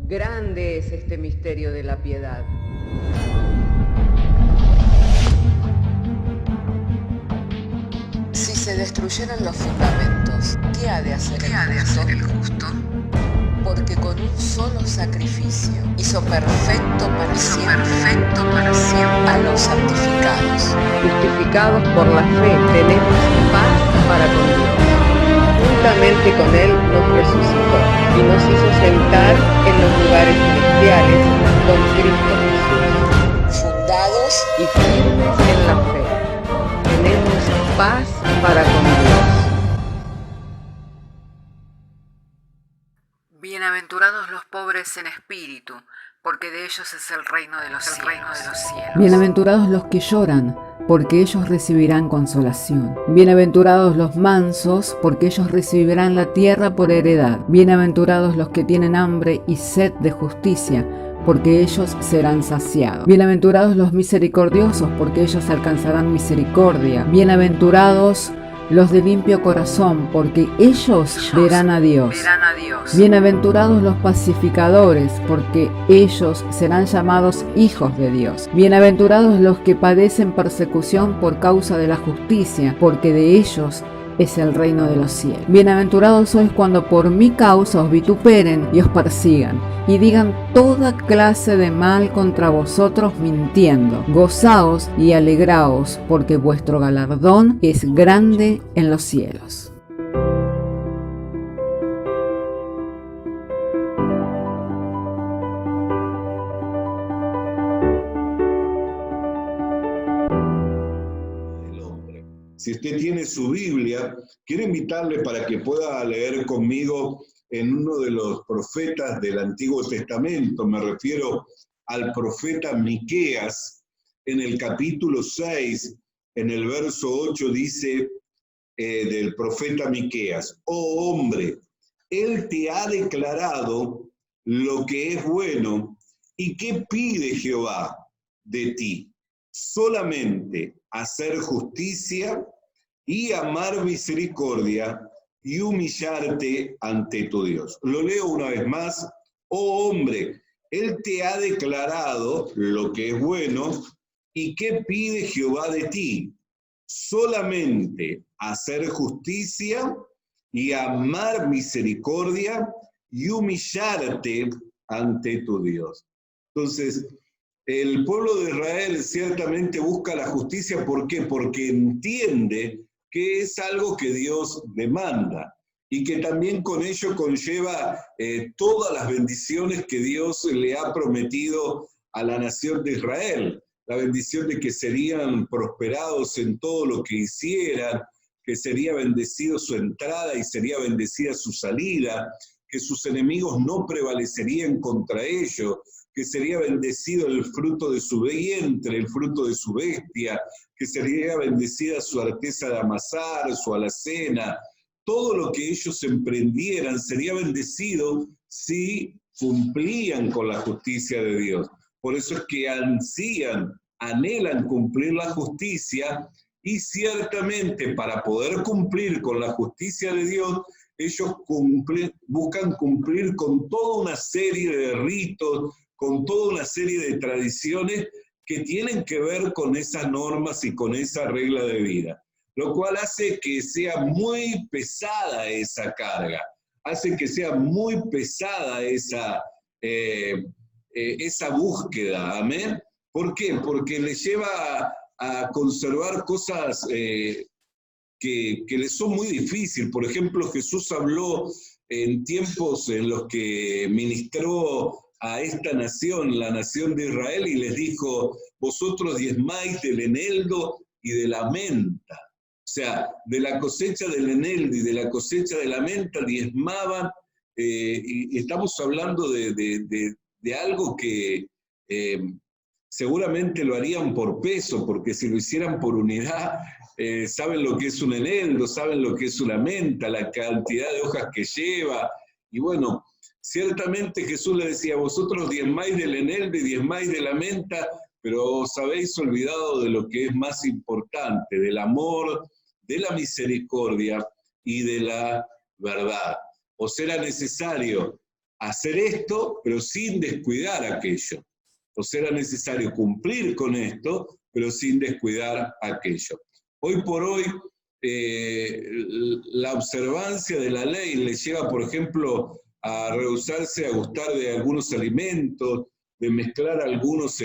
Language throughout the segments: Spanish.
Grande es este misterio de la piedad. Si se destruyeran los fundamentos, ¿qué ha de hacer el justo? Porque con un solo sacrificio hizo perfecto para siempre a los santificados. Justificados por la fe, tenemos paz para con Dios. Juntamente con Él nos resucitó y nos hizo sentar en los lugares celestiales con Cristo Jesús. Fundados Y firmes en la fe, tenemos paz para con Dios. Bienaventurados los pobres en espíritu, porque de ellos es el reino de los cielos. Bienaventurados los que lloran, porque ellos recibirán consolación. Bienaventurados los mansos, porque ellos recibirán la tierra por heredad. Bienaventurados los que tienen hambre y sed de justicia, porque ellos serán saciados. Bienaventurados los misericordiosos, porque ellos alcanzarán misericordia. Bienaventurados los de limpio corazón, porque ellos verán a Dios. Bienaventurados los pacificadores, porque ellos serán llamados hijos de Dios. Bienaventurados los que padecen persecución por causa de la justicia, porque de ellos es el reino de los cielos. Bienaventurados sois cuando por mi causa os vituperen y os persigan, y digan toda clase de mal contra vosotros mintiendo. Gozaos y alegraos, porque vuestro galardón es grande en los cielos. Si usted tiene su Biblia, quiero invitarle para que pueda leer conmigo en uno de los profetas del Antiguo Testamento. Me refiero al profeta Miqueas. En el capítulo 6, en el verso 8, dice del profeta Miqueas: oh hombre, él te ha declarado lo que es bueno. ¿Y qué pide Jehová de ti? Solamente hacer justicia y amar misericordia y humillarte ante tu Dios. Lo leo una vez más. Oh hombre, él te ha declarado lo que es bueno. ¿Y qué pide Jehová de ti? Solamente hacer justicia y amar misericordia y humillarte ante tu Dios. Entonces, el pueblo de Israel ciertamente busca la justicia. ¿Por qué? Porque entiende que es algo que Dios demanda y que también con ello conlleva todas las bendiciones que Dios le ha prometido a la nación de Israel. La bendición de que serían prosperados en todo lo que hicieran, que sería bendecido su entrada y sería bendecida su salida, que sus enemigos no prevalecerían contra ellos, que sería bendecido el fruto de su vientre, el fruto de su bestia, que sería bendecida su arteza de amasar, su alacena. Todo lo que ellos emprendieran sería bendecido si cumplían con la justicia de Dios. Por eso es que anhelan cumplir la justicia, y ciertamente para poder cumplir con la justicia de Dios, ellos buscan cumplir con toda una serie de ritos, con toda una serie de tradiciones que tienen que ver con esas normas y con esa regla de vida, lo cual hace que sea muy pesada esa carga, hace que sea muy pesada esa búsqueda, ¿amén? ¿Por qué? Porque les lleva a conservar cosas que les son muy difíciles. Por ejemplo, Jesús habló en tiempos en los que ministró a esta nación, la nación de Israel, y les dijo: vosotros diezmáis del eneldo y de la menta. O sea, de la cosecha del eneldo y de la cosecha de la menta diezmaban, y estamos hablando de algo que seguramente lo harían por peso, porque si lo hicieran por unidad, saben lo que es un eneldo, saben lo que es una menta, la cantidad de hojas que lleva. Y bueno, ciertamente Jesús le decía: vosotros diezmáis del eneldo y diezmáis de la menta, pero os habéis olvidado de lo que es más importante, del amor, de la misericordia y de la verdad. Os era necesario hacer esto, pero sin descuidar aquello. O sea, era necesario cumplir con esto, pero sin descuidar aquello. Hoy por hoy, la observancia de la ley le lleva, por ejemplo, a rehusarse a gustar de algunos alimentos, de mezclar algunos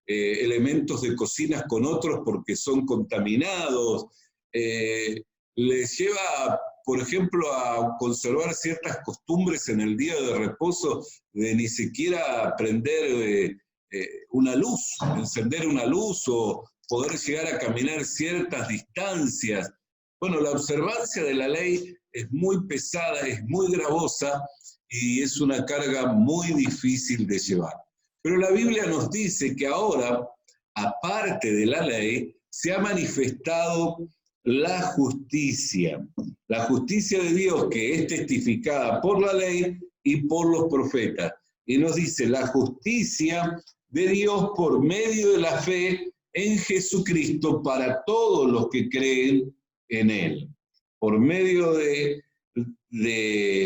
elementos de cocinas con otros porque son contaminados. Les lleva, por ejemplo, a conservar ciertas costumbres en el día de reposo, de ni siquiera prender una luz, encender una luz o poder llegar a caminar ciertas distancias. Bueno, la observancia de la ley es muy pesada, es muy gravosa y es una carga muy difícil de llevar. Pero la Biblia nos dice que ahora, aparte de la ley, se ha manifestado la justicia de Dios que es testificada por la ley y por los profetas. Y nos dice la justicia de Dios por medio de la fe en Jesucristo para todos los que creen en Él. Por medio de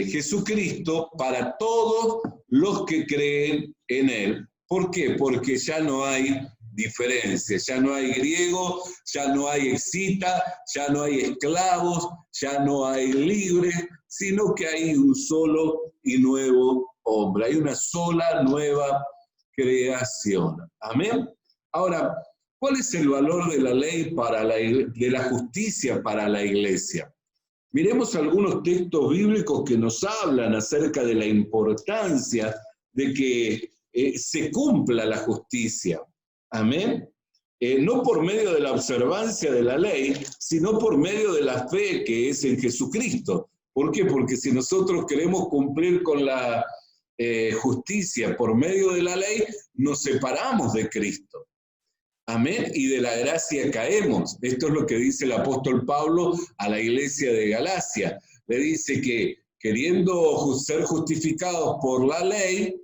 Jesucristo para todos los que creen en Él. ¿Por qué? Porque ya no hay diferencia, ya no hay griego, ya no hay escita, ya no hay esclavos, ya no hay libres, sino que hay un solo y nuevo hombre, hay una sola nueva creación. Amén. Ahora, ¿cuál es el valor de la ley de la justicia para la iglesia? Miremos algunos textos bíblicos que nos hablan acerca de la importancia de que se cumpla la justicia. Amén. No por medio de la observancia de la ley, sino por medio de la fe que es en Jesucristo. ¿Por qué? Porque si nosotros queremos cumplir con la justicia por medio de la ley, nos separamos de Cristo. Amén. Y de la gracia caemos. Esto es lo que dice el apóstol Pablo a la iglesia de Galacia. Le dice que queriendo ser justificados por la ley,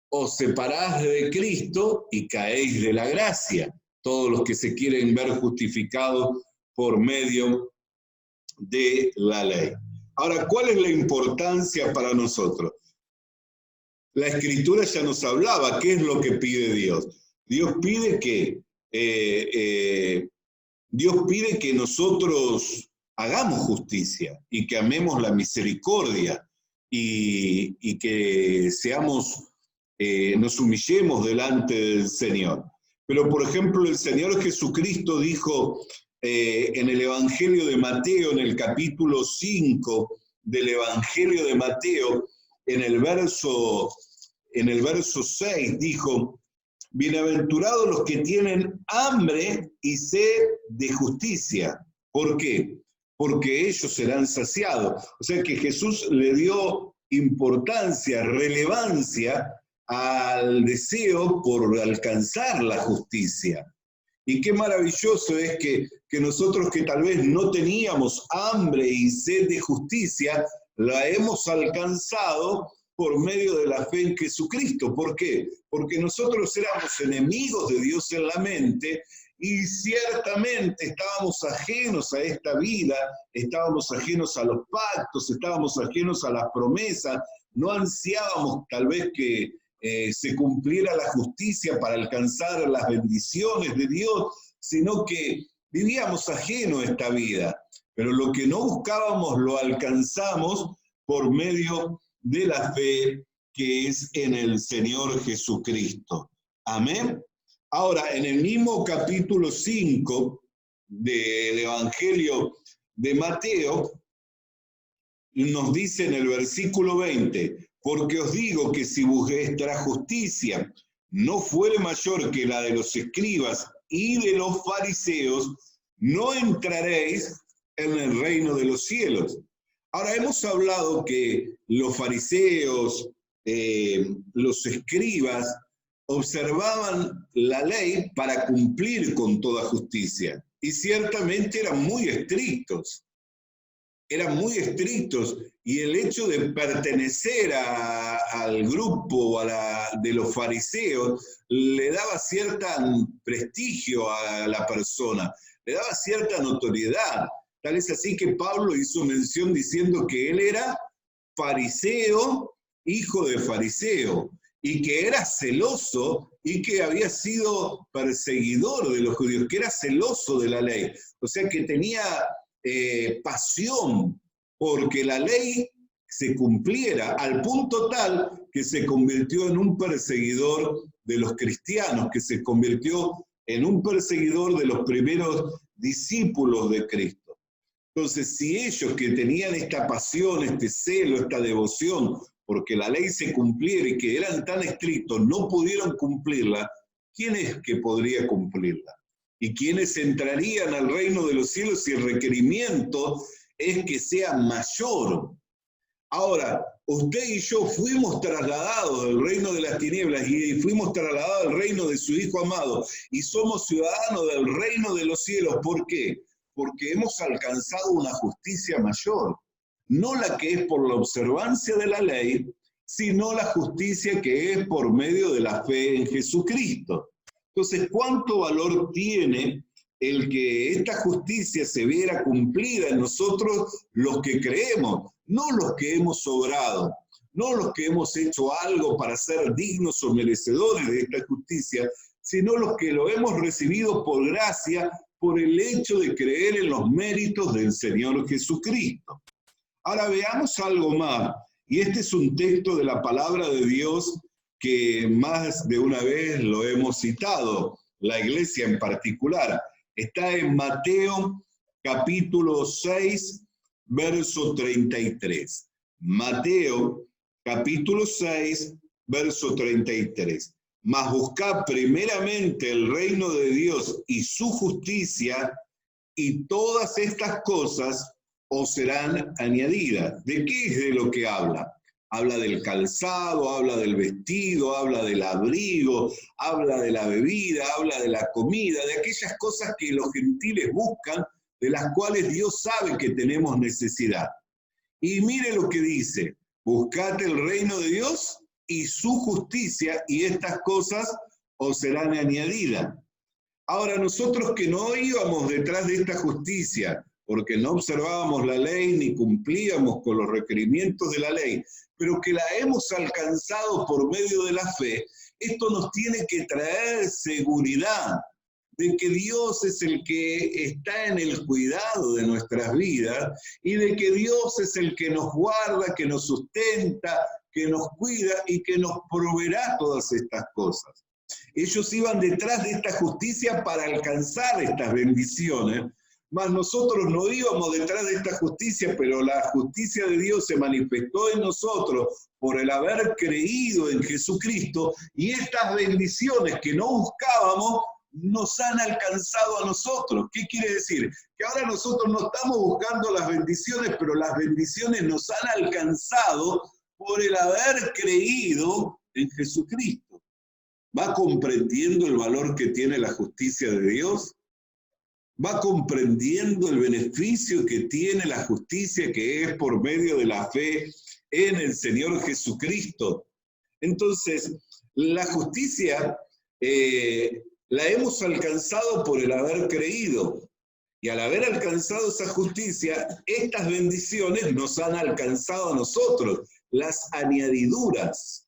os separás de Cristo y caéis de la gracia. Todos los que se quieren ver justificados por medio de la ley. Ahora, ¿cuál es la importancia para nosotros? La Escritura ya nos hablaba, ¿qué es lo que pide Dios? Dios pide que nosotros hagamos justicia y que amemos la misericordia y que nos humillemos delante del Señor. Pero, por ejemplo, el Señor Jesucristo dijo en el Evangelio de Mateo, en el capítulo 5 del Evangelio de Mateo, en el verso 6, dijo: bienaventurados los que tienen hambre y sed de justicia. ¿Por qué? Porque ellos serán saciados. O sea que Jesús le dio importancia, relevancia al deseo por alcanzar la justicia. Y qué maravilloso es que nosotros que tal vez no teníamos hambre y sed de justicia, la hemos alcanzado por medio de la fe en Jesucristo. ¿Por qué? Porque nosotros éramos enemigos de Dios en la mente y ciertamente estábamos ajenos a esta vida, estábamos ajenos a los pactos, estábamos ajenos a las promesas, no ansiábamos tal vez que se cumpliera la justicia para alcanzar las bendiciones de Dios, sino que vivíamos ajeno a esta vida. Pero lo que no buscábamos lo alcanzamos por medio de la fe que es en el Señor Jesucristo. Amén. Ahora, en el mismo capítulo 5 del Evangelio de Mateo, nos dice en el versículo 20, porque os digo que si vuestra justicia no fuere mayor que la de los escribas y de los fariseos, no entraréis en el reino de los cielos. Ahora, hemos hablado que los fariseos, los escribas, observaban la ley para cumplir con toda justicia. Y ciertamente eran muy estrictos. Y el hecho de pertenecer al grupo de los fariseos le daba cierto prestigio a la persona, le daba cierta notoriedad. Tal es así que Pablo hizo mención diciendo que él era fariseo hijo de fariseo, y que era celoso y que había sido perseguidor de los judíos, que era celoso de la ley. O sea que tenía pasión porque la ley se cumpliera, al punto tal que se convirtió en un perseguidor de los cristianos, que se convirtió en un perseguidor de los primeros discípulos de Cristo. Entonces, si ellos que tenían esta pasión, este celo, esta devoción, porque la ley se cumpliera y que eran tan estrictos, no pudieron cumplirla, ¿quién es que podría cumplirla? ¿Y quiénes entrarían al reino de los cielos si el requerimiento es que sea mayor? Ahora, usted y yo fuimos trasladados del reino de las tinieblas y fuimos trasladados al reino de su Hijo amado y somos ciudadanos del reino de los cielos. ¿Por qué? Porque hemos alcanzado una justicia mayor, no la que es por la observancia de la ley, sino la justicia que es por medio de la fe en Jesucristo. Entonces, ¿cuánto valor tiene el que esta justicia se viera cumplida en nosotros los que creemos? No los que hemos obrado, no los que hemos hecho algo para ser dignos o merecedores de esta justicia, sino los que lo hemos recibido por gracia, por el hecho de creer en los méritos del Señor Jesucristo. Ahora veamos algo más, y este es un texto de la palabra de Dios que más de una vez lo hemos citado, la iglesia en particular. Está en Mateo capítulo 6, verso 33. Mateo capítulo 6, verso 33. Mas buscad primeramente el reino de Dios y su justicia, y todas estas cosas os serán añadidas. ¿De qué es de lo que habla? Habla del calzado, habla del vestido, habla del abrigo, habla de la bebida, habla de la comida, de aquellas cosas que los gentiles buscan, de las cuales Dios sabe que tenemos necesidad. Y mire lo que dice: buscad el reino de Dios y su justicia, y estas cosas os serán añadidas. Ahora, nosotros que no íbamos detrás de esta justicia, porque no observábamos la ley ni cumplíamos con los requerimientos de la ley, pero que la hemos alcanzado por medio de la fe, esto nos tiene que traer seguridad de que Dios es el que está en el cuidado de nuestras vidas y de que Dios es el que nos guarda, que nos sustenta, que nos cuida y que nos proveerá todas estas cosas. Ellos iban detrás de esta justicia para alcanzar estas bendiciones, mas nosotros no íbamos detrás de esta justicia, pero la justicia de Dios se manifestó en nosotros por el haber creído en Jesucristo, y estas bendiciones que no buscábamos nos han alcanzado a nosotros. ¿Qué quiere decir? Que ahora nosotros no estamos buscando las bendiciones, pero las bendiciones nos han alcanzado por el haber creído en Jesucristo. ¿Va comprendiendo el valor que tiene la justicia de Dios? ¿Va comprendiendo el beneficio que tiene la justicia que es por medio de la fe en el Señor Jesucristo? Entonces, la justicia la hemos alcanzado por el haber creído. Y al haber alcanzado esa justicia, estas bendiciones nos han alcanzado a nosotros, las añadiduras.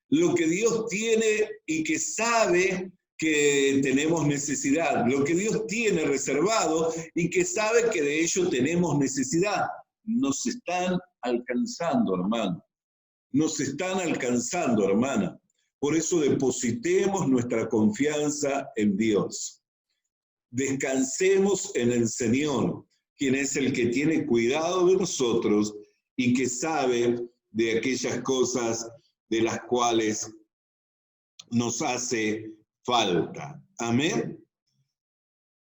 Lo que Dios tiene y que sabe que tenemos necesidad, lo que Dios tiene reservado y que sabe que de ello tenemos necesidad, nos están alcanzando, hermano. Nos están alcanzando, hermana. Por eso depositemos nuestra confianza en Dios. Descansemos en el Señor, quien es el que tiene cuidado de nosotros y que sabe de aquellas cosas de las cuales nos hace falta. Amén.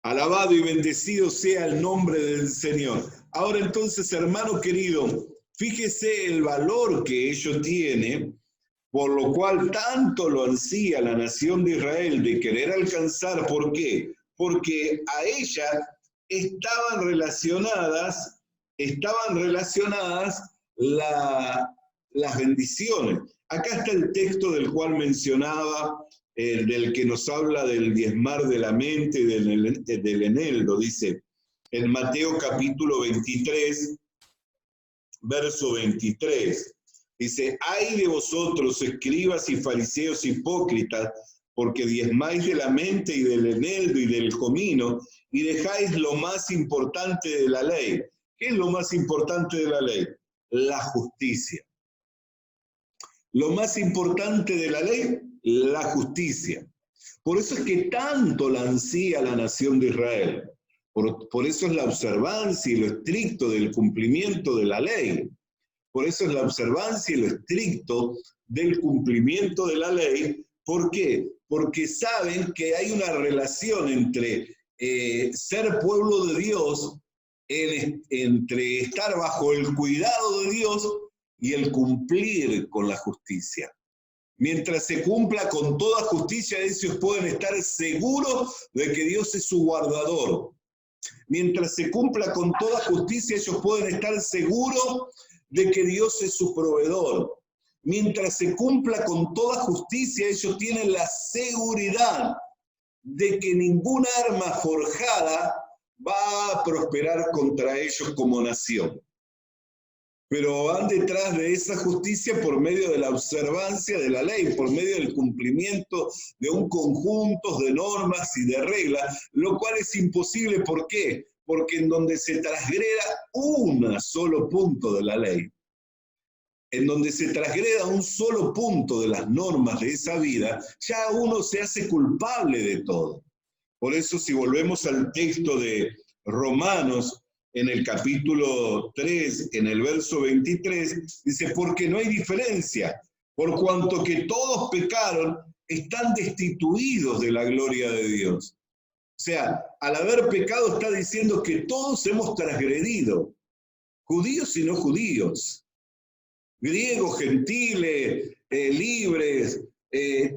Alabado y bendecido sea el nombre del Señor. Ahora entonces, hermano querido, fíjese el valor que ello tiene, por lo cual tanto lo ansía la nación de Israel de querer alcanzar. ¿Por qué? Porque a ella estaban relacionadas las bendiciones. Acá está el texto del cual mencionaba, del que nos habla del diezmar de la mente y del eneldo. Dice en Mateo capítulo 23, verso 23. Dice, ay de vosotros, escribas y fariseos hipócritas, porque diezmáis de la mente y del eneldo y del comino, y dejáis lo más importante de la ley. ¿Qué es lo más importante de la ley? La justicia. Lo más importante de la ley, la justicia. Por eso es que tanto la ansía la nación de Israel. Por eso es la observancia y lo estricto del cumplimiento de la ley. Por eso es la observancia y lo estricto del cumplimiento de la ley. ¿Por qué? Porque saben que hay una relación entre ser pueblo de Dios, entre estar bajo el cuidado de Dios y el cumplir con la justicia. Mientras se cumpla con toda justicia, ellos pueden estar seguros de que Dios es su guardador. Mientras se cumpla con toda justicia, ellos pueden estar seguros de que Dios es su proveedor. Mientras se cumpla con toda justicia, ellos tienen la seguridad de que ninguna arma forjada va a prosperar contra ellos como nación. Pero van detrás de esa justicia por medio de la observancia de la ley, por medio del cumplimiento de un conjunto de normas y de reglas, lo cual es imposible. ¿Por qué? Porque en donde se transgreda un solo punto de la ley, en donde se transgreda un solo punto de las normas de esa vida, ya uno se hace culpable de todo. Por eso, si volvemos al texto de Romanos, en el capítulo 3, en el verso 23, dice, porque no hay diferencia, por cuanto que todos pecaron, están destituidos de la gloria de Dios. O sea, al haber pecado está diciendo que todos hemos transgredido, judíos y no judíos, griegos, gentiles, libres,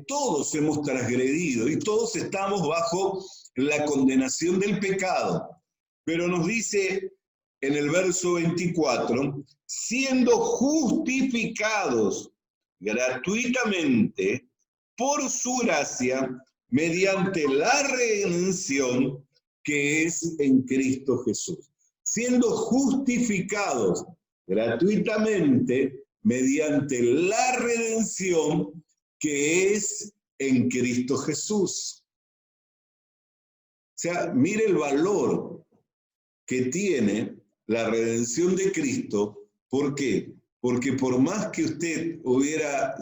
todos hemos transgredido y todos estamos bajo la condenación del pecado. Pero nos dice en el verso 24, siendo justificados gratuitamente por su gracia, mediante la redención que es en Cristo Jesús. Siendo justificados gratuitamente mediante la redención que es en Cristo Jesús. O sea, mire el valor que tiene la redención de Cristo. ¿Por qué? Porque por más que usted hubiera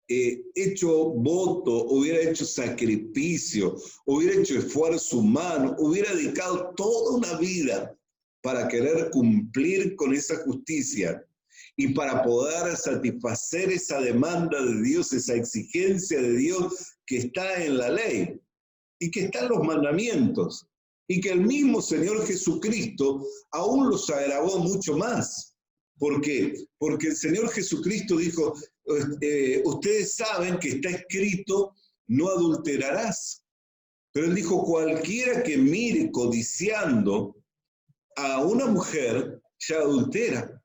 hecho voto, hubiera hecho sacrificio, hubiera hecho esfuerzo humano, hubiera dedicado toda una vida para querer cumplir con esa justicia y para poder satisfacer esa demanda de Dios, esa exigencia de Dios que está en la ley y que está en los mandamientos, y que el mismo Señor Jesucristo aún los agravó mucho más. ¿Por qué? Porque el Señor Jesucristo dijo, ustedes saben que está escrito, no adulterarás. Pero Él dijo, cualquiera que mire codiciando a una mujer, ya adultera.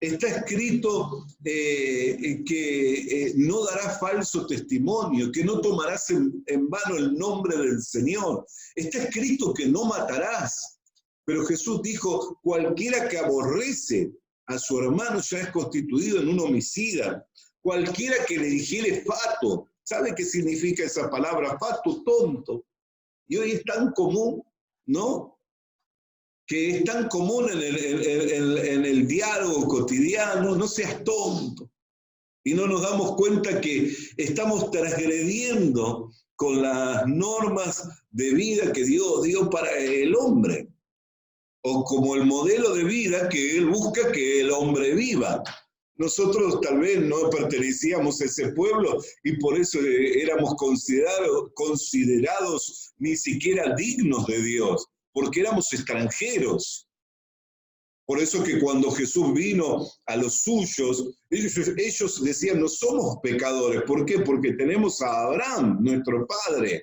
Está escrito que no darás falso testimonio, que no tomarás en vano el nombre del Señor. Está escrito que no matarás. Pero Jesús dijo, cualquiera que aborrece a su hermano ya es constituido en un homicida. Cualquiera que le dijere fato, ¿sabe qué significa esa palabra fato? Tonto. Y hoy es tan común, ¿no? Que es tan común en el diálogo cotidiano, no seas tonto. Y no nos damos cuenta que estamos transgrediendo con las normas de vida que Dios dio para el hombre, o como el modelo de vida que Él busca que el hombre viva. Nosotros tal vez no pertenecíamos a ese pueblo y por eso éramos considerados ni siquiera dignos de Dios, porque éramos extranjeros. Por eso que cuando Jesús vino a los suyos, ellos decían, no somos pecadores. ¿Por qué? Porque tenemos a Abraham, nuestro padre.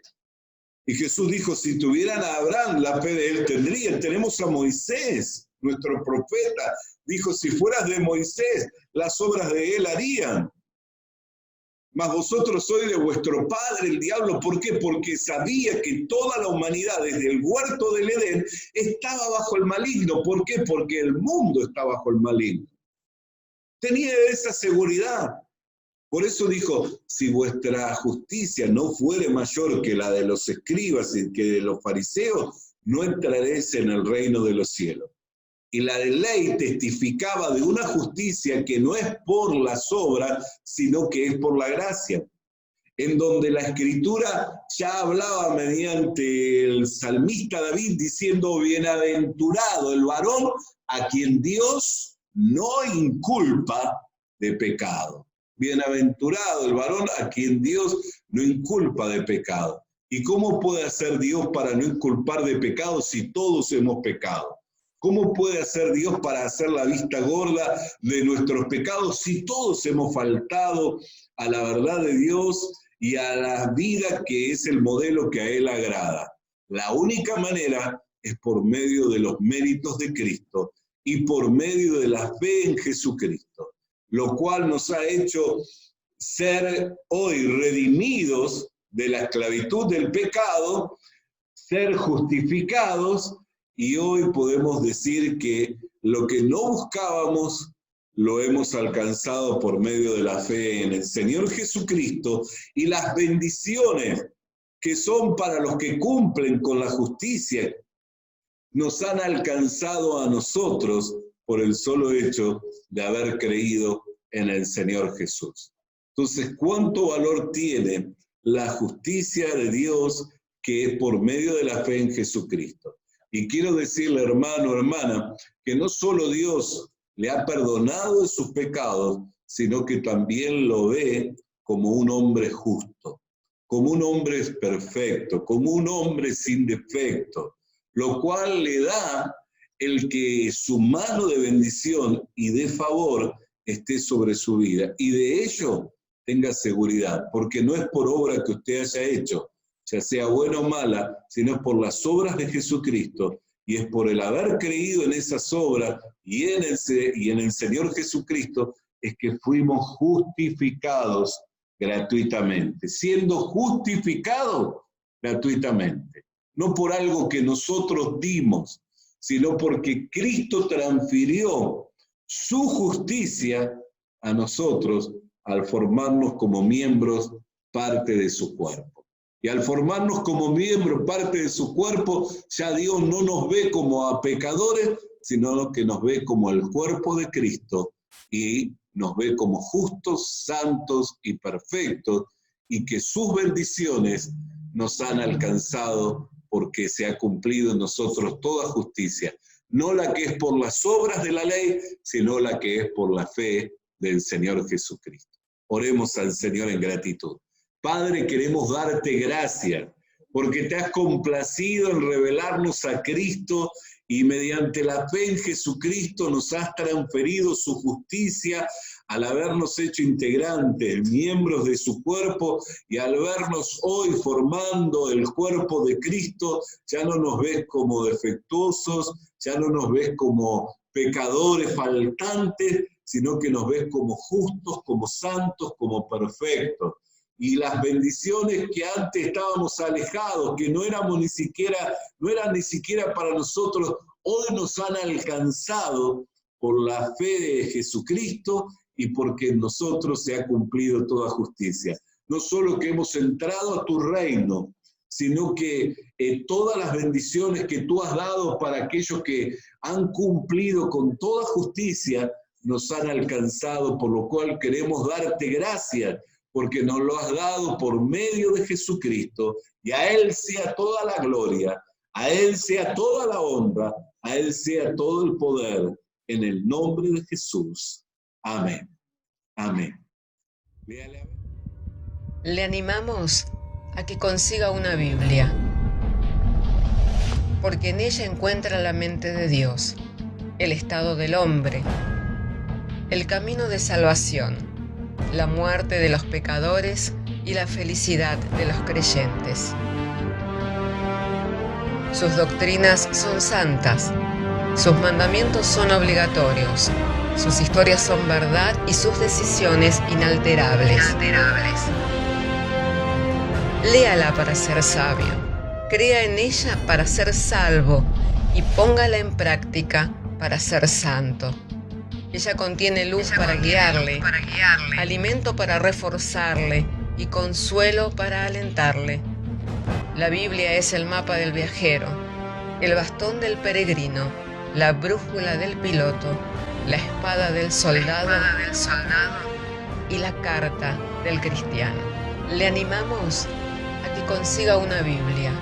Y Jesús dijo, si tuvieran a Abraham, la fe de él tendrían. Tenemos a Moisés, nuestro profeta. Dijo, si fueras de Moisés, las obras de él harían. Mas vosotros sois de vuestro padre el diablo. ¿Por qué? Porque sabía que toda la humanidad desde el huerto del Edén estaba bajo el maligno. ¿Por qué? Porque el mundo está bajo el maligno. Tenía esa seguridad. Por eso dijo, si vuestra justicia no fuere mayor que la de los escribas y que de los fariseos, no entraréis en el reino de los cielos. Y la de ley testificaba de una justicia que no es por las obras, sino que es por la gracia. En donde la Escritura ya hablaba mediante el salmista David diciendo, bienaventurado el varón a quien Dios no inculpa de pecado. Bienaventurado el varón a quien Dios no inculpa de pecado. ¿Y cómo puede hacer Dios para no inculpar de pecado si todos hemos pecado? ¿Cómo puede hacer Dios para hacer la vista gorda de nuestros pecados si todos hemos faltado a la verdad de Dios y a la vida que es el modelo que a Él agrada? La única manera es por medio de los méritos de Cristo y por medio de la fe en Jesucristo, lo cual nos ha hecho ser hoy redimidos de la esclavitud del pecado, ser justificados, y hoy podemos decir que lo que no buscábamos lo hemos alcanzado por medio de la fe en el Señor Jesucristo, y las bendiciones que son para los que cumplen con la justicia nos han alcanzado a nosotros por el solo hecho de haber creído en el Señor Jesús. Entonces, ¿cuánto valor tiene la justicia de Dios que es por medio de la fe en Jesucristo? Y quiero decirle, hermano, hermana, que no solo Dios le ha perdonado de sus pecados, sino que también lo ve como un hombre justo, como un hombre perfecto, como un hombre sin defecto, lo cual le da el que su mano de bendición y de favor esté sobre su vida, y de ello tenga seguridad, porque no es por obra que usted haya hecho, ya sea buena o mala, sino es por las obras de Jesucristo, y es por el haber creído en esas obras y en el Señor Jesucristo, es que fuimos justificados gratuitamente, siendo justificados gratuitamente, no por algo que nosotros dimos, sino porque Cristo transfirió su justicia a nosotros al formarnos como miembros parte de su cuerpo. Y al formarnos como miembros parte de su cuerpo, ya Dios no nos ve como a pecadores, sino que nos ve como el cuerpo de Cristo y nos ve como justos, santos y perfectos, y que sus bendiciones nos han alcanzado porque se ha cumplido en nosotros toda justicia, no la que es por las obras de la ley, sino la que es por la fe del Señor Jesucristo. Oremos al Señor en gratitud. Padre, queremos darte gracias porque te has complacido en revelarnos a Cristo y mediante la fe en Jesucristo nos has transferido su justicia al habernos hecho integrantes, miembros de su cuerpo, y al vernos hoy formando el cuerpo de Cristo, ya no nos ves como defectuosos, ya no nos ves como pecadores faltantes, sino que nos ves como justos, como santos, como perfectos. Y las bendiciones que antes estábamos alejados, que no eran ni siquiera para nosotros, hoy nos han alcanzado por la fe de Jesucristo y porque en nosotros se ha cumplido toda justicia. No solo que hemos entrado a tu reino, sino que todas las bendiciones que tú has dado para aquellos que han cumplido con toda justicia, nos han alcanzado, por lo cual queremos darte gracias, porque nos lo has dado por medio de Jesucristo, y a Él sea toda la gloria, a Él sea toda la honra, a Él sea todo el poder, en el nombre de Jesús. Amén. Amén. Le animamos a que consiga una Biblia, porque en ella encuentra la mente de Dios, el estado del hombre, el camino de salvación, la muerte de los pecadores y la felicidad de los creyentes. Sus doctrinas son santas, sus mandamientos son obligatorios, sus historias son verdad y sus decisiones inalterables. Léala para ser sabio, crea en ella para ser salvo y póngala en práctica para ser santo. Ella contiene luz para guiarle, alimento para reforzarle y consuelo para alentarle. La Biblia es el mapa del viajero, el bastón del peregrino, la brújula del piloto, la espada del soldado y la carta del cristiano. Le animamos a que consiga una Biblia,